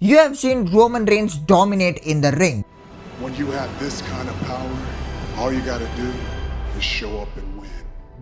You have seen Roman Reigns dominate in the ring. When you have this kind of power, all you gotta do is show up and win.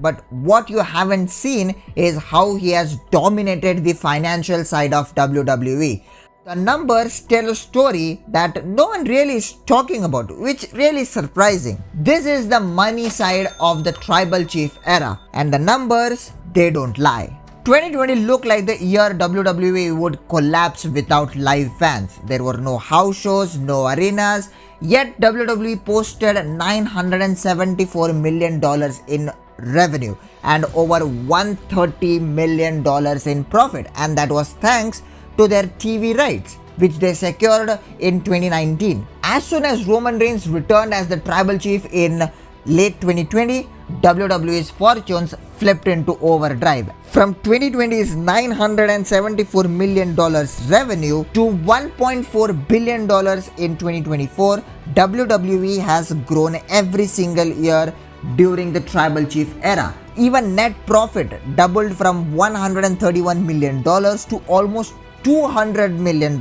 But what you haven't seen is how he has dominated the financial side of WWE. The numbers tell a story that no one really is talking about, which really is surprising. This is the money side of the tribal chief era, and the numbers, they don't lie. 2020 looked like the year WWE would collapse without live fans. There were no house shows, no arenas, yet WWE posted $974 million in revenue and over $130 million in profit, and that was thanks to their TV rights, which they secured in 2019. As soon as Roman Reigns returned as the tribal chief in late 2020, WWE's fortunes flipped into overdrive. From 2020's $974 million revenue to $1.4 billion in 2024, WWE has grown every single year during the tribal chief era. Even net profit doubled from $131 million to almost $200 million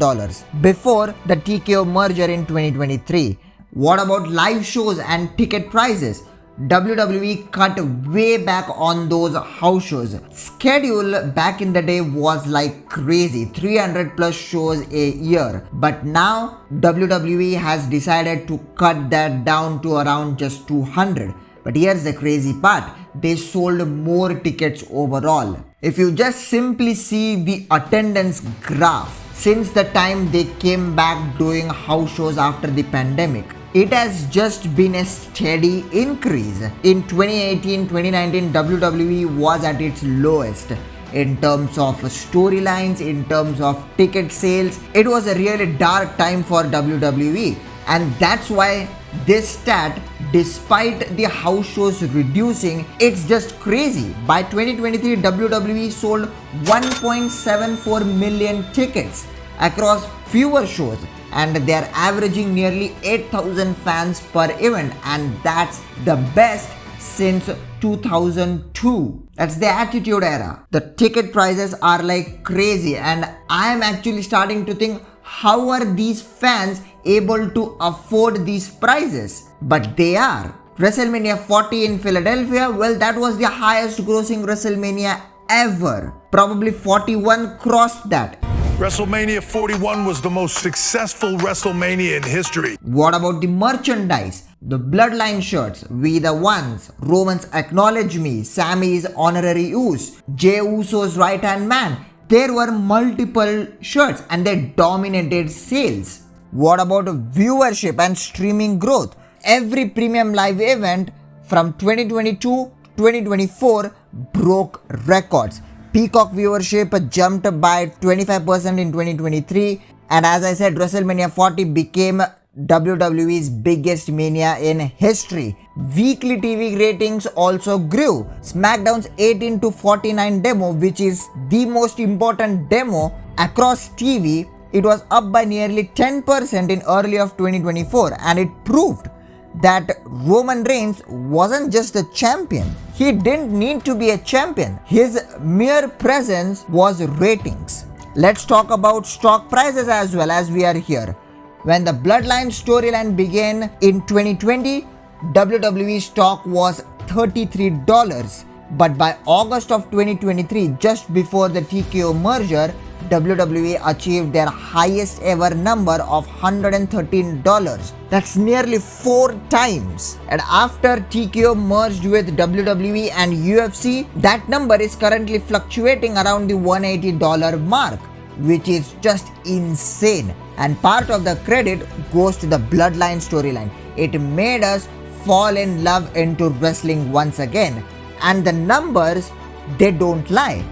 before the TKO merger in 2023. What about live shows and ticket prices? WWE cut way back on those house shows. Schedule back in the day was like crazy, 300 plus shows a year. But now WWE has decided to cut that down to around just 200. But here's the crazy part, they sold more tickets overall. If you just simply see the attendance graph, since the time they came back doing house shows after the pandemic, it has just been a steady increase. In 2018-2019, WWE was at its lowest in terms of storylines, in terms of ticket sales. It was a really dark time for WWE, and that's why this stat, despite the house shows reducing, it's just crazy. By 2023, WWE sold 1.74 million tickets across fewer shows, and they're averaging nearly 8,000 fans per event, and that's the best since 2002. That's the Attitude Era. The ticket prices are like crazy, and I am actually starting to think, how are these fans able to afford these prices? But they are. WrestleMania 40 in Philadelphia, well, that was the highest grossing WrestleMania ever. Probably 41 crossed that. WrestleMania 41 was the most successful WrestleMania in history. What about the merchandise? The Bloodline shirts, We the Ones, Roman's Acknowledge Me, Sammy's Honorary Use, Jey Uso's Right Hand Man. There were multiple shirts and they dominated sales. What about viewership and streaming growth? Every premium live event from 2022-2024 broke records. Peacock viewership jumped by 25% in 2023, and as I said, WrestleMania 40 became WWE's biggest mania in history. Weekly TV ratings also grew. SmackDown's 18-49 demo, which is the most important demo across TV, it was up by nearly 10% in early of 2024, and it proved that Roman Reigns wasn't just a champion. He didn't need to be a champion. His mere presence was ratings. Let's talk about stock prices as well, as we are here. When the Bloodline storyline began in 2020, WWE stock was $33. But by August of 2023, just before the TKO merger, WWE achieved their highest ever number of $113. That's nearly 4 times. And after TKO merged with WWE and UFC, that number is currently fluctuating around the $180 mark, which is just insane. And part of the credit goes to the Bloodline storyline. It made us fall in love into wrestling once again. And the numbers, they don't lie.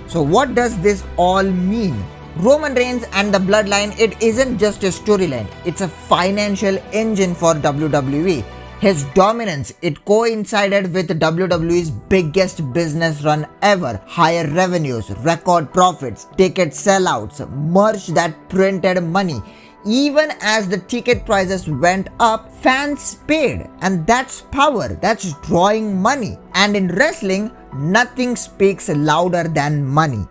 So what does this all mean? Roman Reigns and the Bloodline, it isn't just a storyline, it's a financial engine for WWE. His dominance, it coincided with WWE's biggest business run ever. Higher revenues, record profits, ticket sellouts, merch that printed money. Even as the ticket prices went up, fans paid, and that's power, that's drawing money. And in wrestling, nothing speaks louder than money.